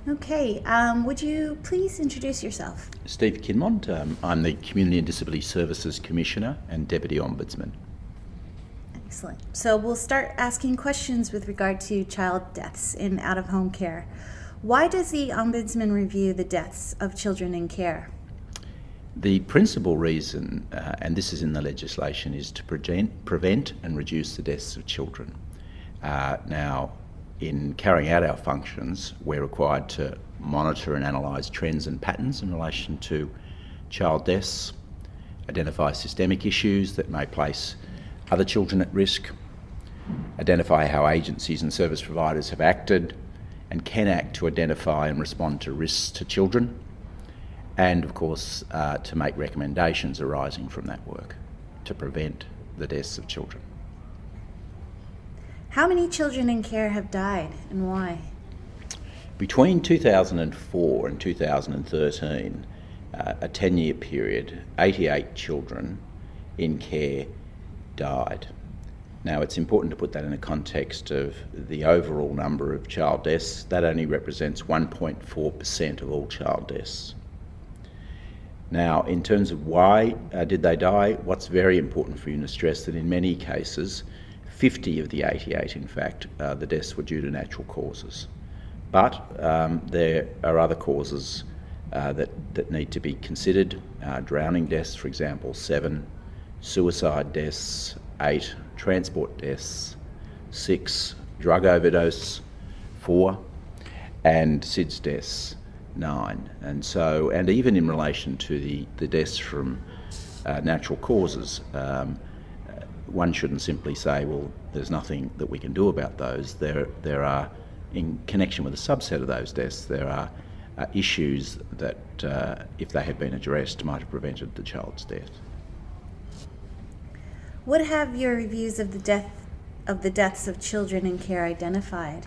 Okay, would you please introduce yourself? Steve Kinmond. I'm the Community and Disability Services Commissioner and Deputy Ombudsman. Excellent. So we'll start asking questions with regard to child deaths in out-of-home care. Why does the Ombudsman review the deaths of children in care? The principal reason, and this is in the legislation, is to prevent and reduce the deaths of children. Now, in carrying out our functions, we're required to monitor and analyse trends and patterns in relation to child deaths, identify systemic issues that may place other children at risk, identify how agencies and service providers have acted and can act to identify and respond to risks to children, and of course to make recommendations arising from that work to prevent the deaths of children. How many children in care have died and why? Between 2004 and 2013, a 10-year period, 88 children in care died. Now, it's important to put that in the context of the overall number of child deaths. That only represents 1.4% of all child deaths. Now, in terms of why did they die, what's very important for you to stress that in many cases, 50 of the 88, in fact, the deaths were due to natural causes. But there are other causes that need to be considered. Drowning deaths, for example, 7. Suicide deaths, 8. Transport deaths, 6. Drug overdose, 4. And SIDS deaths, 9. And even in relation to the deaths from natural causes, one shouldn't simply say, well, there's nothing that we can do about those. There are, in connection with a subset of those deaths, there are issues that, if they had been addressed, might have prevented the child's death. What have your reviews of the deaths of children in care identified?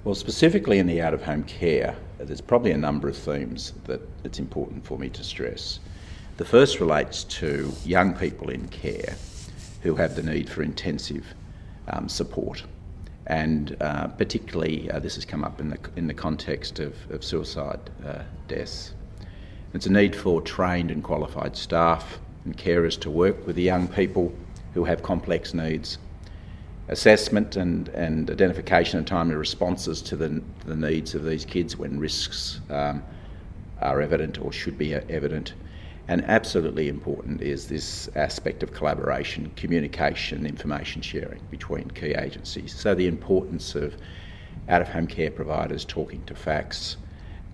Well, specifically in the out-of-home care, there's probably a number of themes that it's important for me to stress. The first relates to young people in care who have the need for intensive support, and particularly this has come up in the context of suicide deaths. It's a need for trained and qualified staff and carers to work with the young people who have complex needs, assessment and identification and timely responses to the needs of these kids when risks are evident or should be evident. And absolutely important is this aspect of collaboration, communication, information sharing between key agencies. So the importance of out-of-home care providers talking to FACS,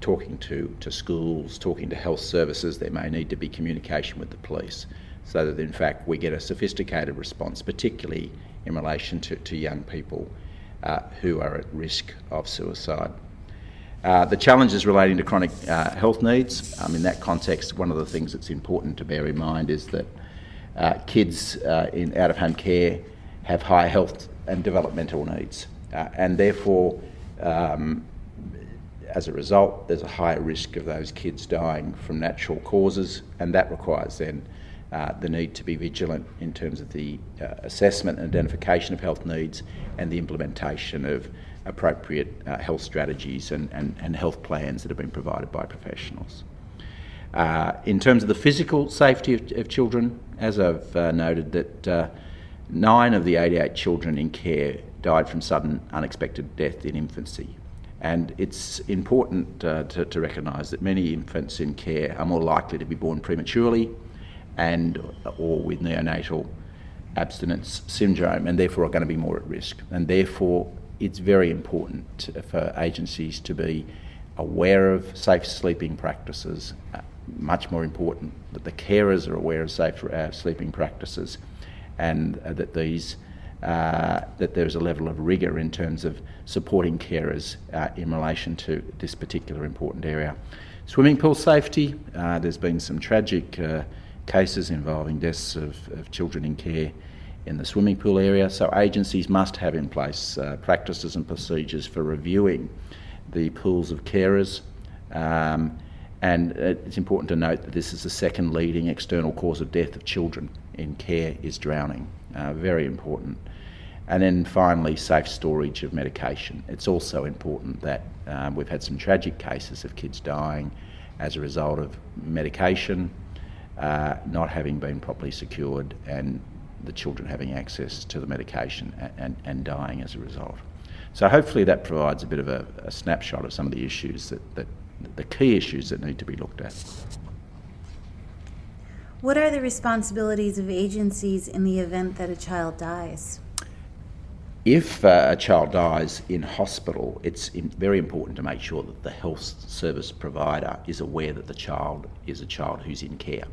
talking to schools, talking to health services. There may need to be communication with the police so that in fact we get a sophisticated response, particularly in relation to young people who are at risk of suicide. The challenges relating to chronic health needs, in that context, one of the things that's important to bear in mind is that kids in out-of-home care have high health and developmental needs, and therefore, as a result, there's a higher risk of those kids dying from natural causes, and that requires then the need to be vigilant in terms of the assessment and identification of health needs and the implementation of appropriate health strategies and health plans that have been provided by professionals. In terms of the physical safety of children, as I've noted, that 9 of the 88 children in care died from sudden unexpected death in infancy. And it's important to recognise that many infants in care are more likely to be born prematurely or with neonatal abstinence syndrome, and therefore are going to be more at risk. And therefore it's very important for agencies to be aware of safe sleeping practices, much more important that the carers are aware of safe sleeping practices, and that there's a level of rigour in terms of supporting carers in relation to this particular important area. Swimming pool safety, there's been some tragic cases involving deaths of children in care in the swimming pool area, so agencies must have in place practices and procedures for reviewing the pools of carers, and it's important to note that this is the second leading external cause of death of children in care is drowning. Very important. And then finally, safe storage of medication. It's also important that we've had some tragic cases of kids dying as a result of medication not having been properly secured, and the children having access to the medication and dying as a result. So hopefully that provides a bit of a snapshot of some of the issues that the key issues that need to be looked at. What are the responsibilities of agencies in the event that a child dies? If a child dies in hospital, it's very important to make sure that the health service provider is aware that the child is a child who's in care,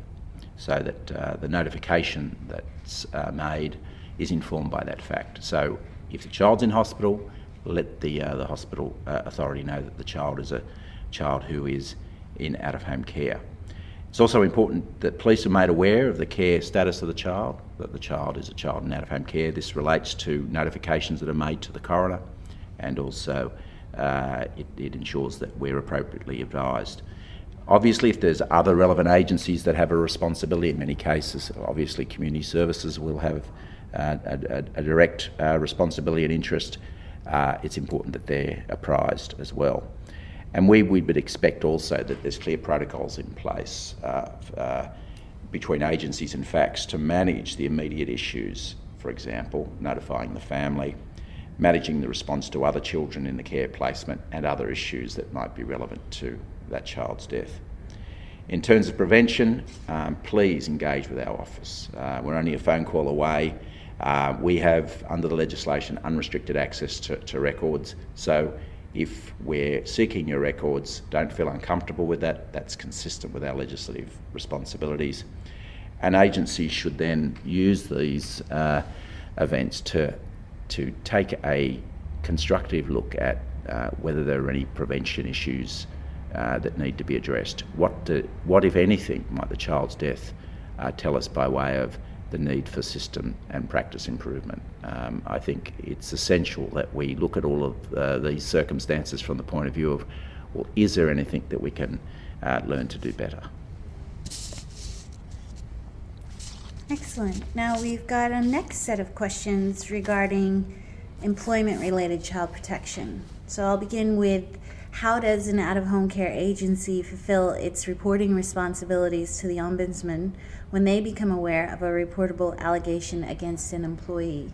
so that the notification that's made is informed by that fact. So if the child's in hospital, let the hospital authority know that the child is a child who is in out-of-home care. It's also important that police are made aware of the care status of the child, that the child is a child in out-of-home care. This relates to notifications that are made to the coroner, and also it ensures that we're appropriately advised. Obviously, if there's other relevant agencies that have a responsibility, in many cases, obviously community services will have a direct responsibility and interest. It's important that they're apprised as well. And we would expect also that there's clear protocols in place between agencies and FACTS to manage the immediate issues, for example, notifying the family, managing the response to other children in the care placement, and other issues that might be relevant to that child's death. In terms of prevention, please engage with our office. We're only a phone call away. We have, under the legislation, unrestricted access to records. So if we're seeking your records, don't feel uncomfortable with that. That's consistent with our legislative responsibilities. And agencies should then use these events to take a constructive look at whether there are any prevention issues that need to be addressed. What, if anything, might the child's death tell us by way of the need for system and practice improvement? I think it's essential that we look at all of these circumstances from the point of view of, well, is there anything that we can learn to do better? Excellent. Now we've got a next set of questions regarding employment-related child protection. So I'll begin with, how does an out-of-home care agency fulfill its reporting responsibilities to the Ombudsman when they become aware of a reportable allegation against an employee?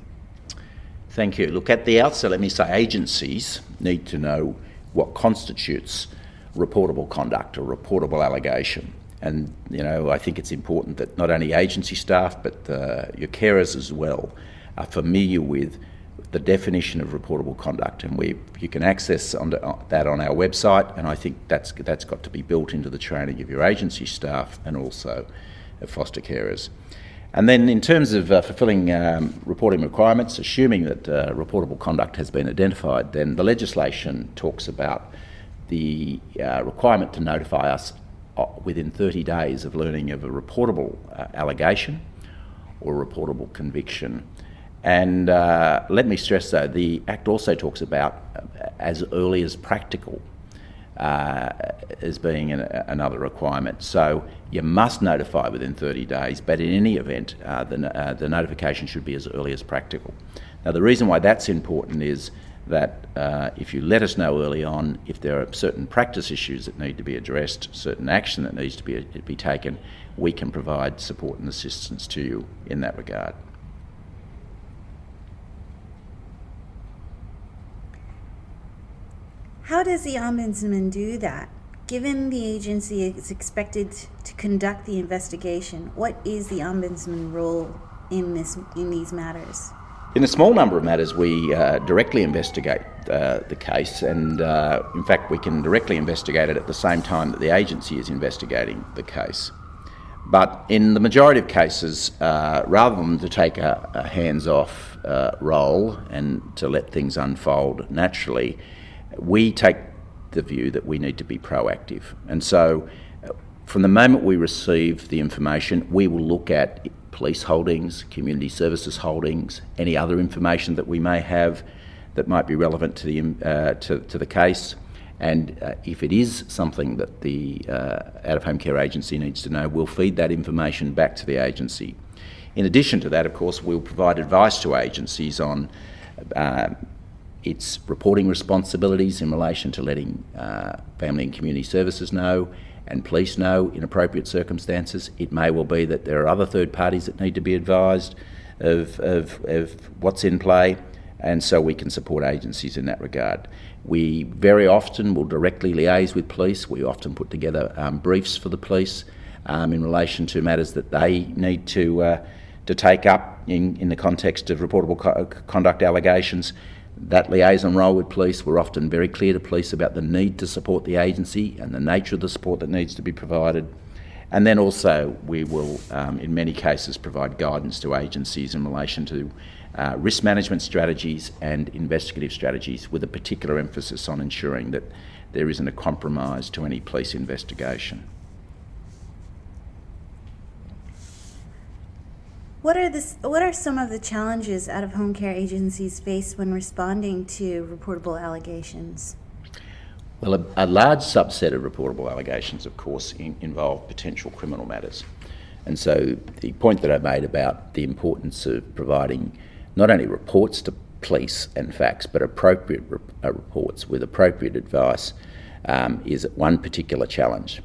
Thank you. Look, at the outset, let me say agencies need to know what constitutes reportable conduct or reportable allegation. And, I think it's important that not only agency staff, but your carers as well are familiar with the definition of reportable conduct, and you can access that on our website, and I think that's got to be built into the training of your agency staff and also of foster carers. And then in terms of fulfilling reporting requirements, assuming that reportable conduct has been identified, then the legislation talks about the requirement to notify us within 30 days of learning of a reportable allegation or reportable conviction. And let me stress, though, the Act also talks about as early as practical as being another requirement. So you must notify within 30 days, but in any event, the notification should be as early as practical. Now, the reason why that's important is that if you let us know early on if there are certain practice issues that need to be addressed, certain action that needs to be taken, we can provide support and assistance to you in that regard. How does the Ombudsman do that? Given the agency is expected to conduct the investigation, what is the Ombudsman role in these matters? In a small number of matters, we directly investigate the case, and in fact we can directly investigate it at the same time that the agency is investigating the case. But in the majority of cases, rather than to take a hands-off role and to let things unfold naturally, we take the view that we need to be proactive. And so from the moment we receive the information, we will look at police holdings, community services holdings, any other information that we may have that might be relevant to the case. And if it is something that the out-of-home care agency needs to know, we'll feed that information back to the agency. In addition to that, of course, we'll provide advice to agencies on its reporting responsibilities in relation to letting family and community services know and police know in appropriate circumstances. It may well be that there are other third parties that need to be advised of what's in play, and so we can support agencies in that regard. We very often will directly liaise with police. We often put together briefs for the police in relation to matters that they need to take up in the context of reportable conduct allegations. That liaison role with police, we're often very clear to police about the need to support the agency and the nature of the support that needs to be provided. And then also we will, in many cases, provide guidance to agencies in relation to risk management strategies and investigative strategies, with a particular emphasis on ensuring that there isn't a compromise to any police investigation. What are some of the challenges out-of-home care agencies face when responding to reportable allegations? Well, a large subset of reportable allegations, of course, involve potential criminal matters. And so the point that I made about the importance of providing not only reports to police and facts, but appropriate reports with appropriate advice is one particular challenge.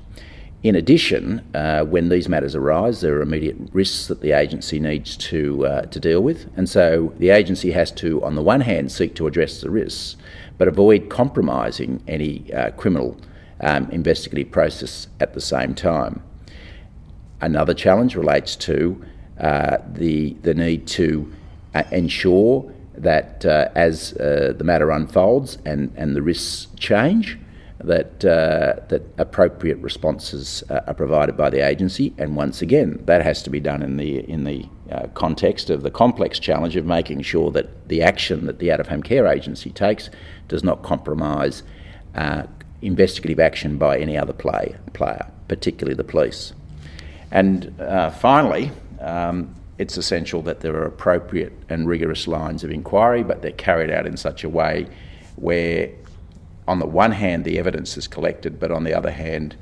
In addition, when these matters arise, there are immediate risks that the agency needs to deal with, and so the agency has to, on the one hand, seek to address the risks, but avoid compromising any criminal investigative process at the same time. Another challenge relates to the need to ensure that as the matter unfolds and the risks change, that appropriate responses are provided by the agency, and once again that has to be done in the context of the complex challenge of making sure that the action that the out-of-home care agency takes does not compromise investigative action by any other player, particularly the police. And finally, it's essential that there are appropriate and rigorous lines of inquiry, but they're carried out in such a way where, on the one hand, the evidence is collected, but on the other hand,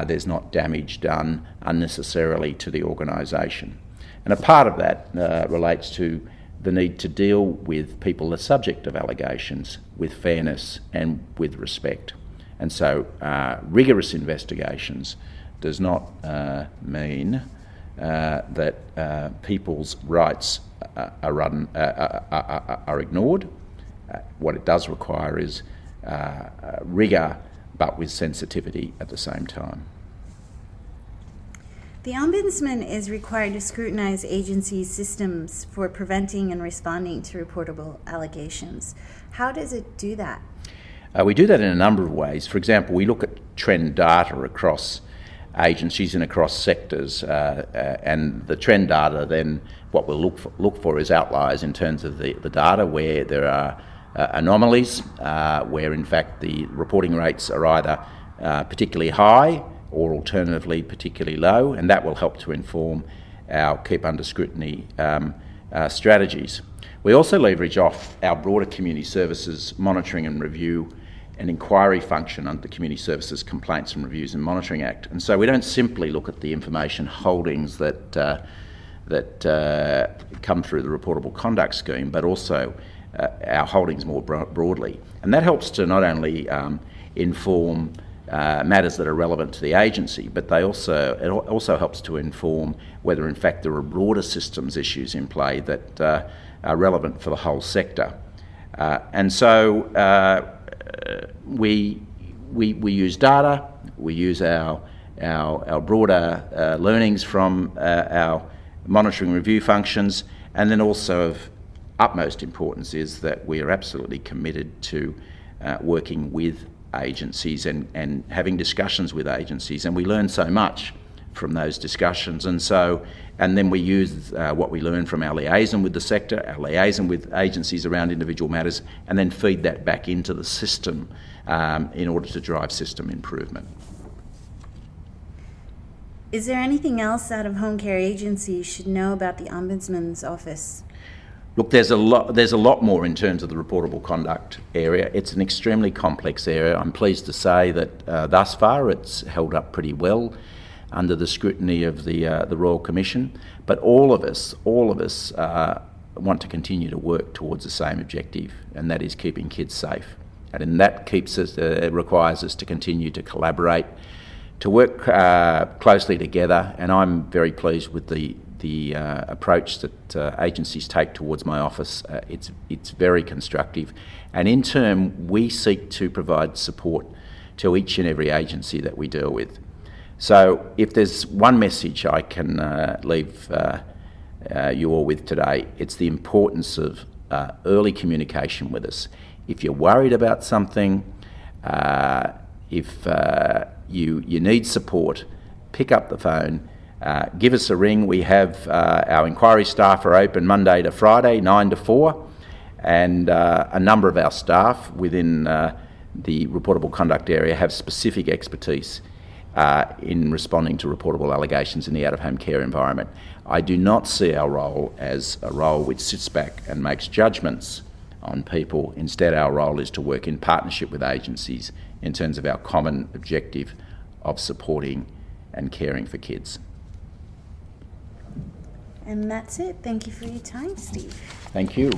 there's not damage done unnecessarily to the organisation. And a part of that relates to the need to deal with people, the subject of allegations, with fairness and with respect. And so rigorous investigations does not mean that people's rights are ignored. What it does require is rigour, but with sensitivity at the same time. The Ombudsman is required to scrutinise agencies' systems for preventing and responding to reportable allegations. How does it do that? We do that in a number of ways. For example, we look at trend data across agencies and across sectors, and the trend data, then what we'll look for is outliers in terms of the data where there are anomalies, where in fact the reporting rates are either particularly high or alternatively particularly low, and that will help to inform our keep under scrutiny strategies. We also leverage off our broader community services monitoring and review and inquiry function under the Community Services Complaints and Reviews and Monitoring Act. And so we don't simply look at the information holdings that come through the reportable conduct scheme, but also our holdings more broadly. And that helps to not only inform matters that are relevant to the agency, but it also helps to inform whether in fact there are broader systems issues in play that are relevant for the whole sector. And so we use data, we use our broader learnings from our monitoring review functions, and then also of utmost importance is that we are absolutely committed to working with agencies and having discussions with agencies, and we learn so much from those discussions, and then we use what we learn from our liaison with the sector, our liaison with agencies around individual matters, and then feed that back into the system in order to drive system improvement. Is there anything else out-of-home care agencies should know about the Ombudsman's office? Look, there's a lot more in terms of the reportable conduct area. It's an extremely complex area. I'm pleased to say that thus far it's held up pretty well. under the scrutiny of the Royal Commission. But all of us want to continue to work towards the same objective, and that is keeping kids safe. And that it requires us to continue to collaborate, to work closely together, and I'm very pleased with the approach that agencies take towards my office. It's very constructive, and in turn we seek to provide support to each and every agency that we deal with. So if there's one message I can leave you all with today, it's the importance of early communication with us. If you're worried about something, if you need support, pick up the phone, give us a ring. We have our inquiry staff are open Monday to Friday, 9 to 4, and a number of our staff within the reportable conduct area have specific expertise in responding to reportable allegations in the out-of-home care environment. I do not see our role as a role which sits back and makes judgments on people. Instead, our role is to work in partnership with agencies in terms of our common objective of supporting and caring for kids. And that's it. Thank you for your time, Steve. Thank you.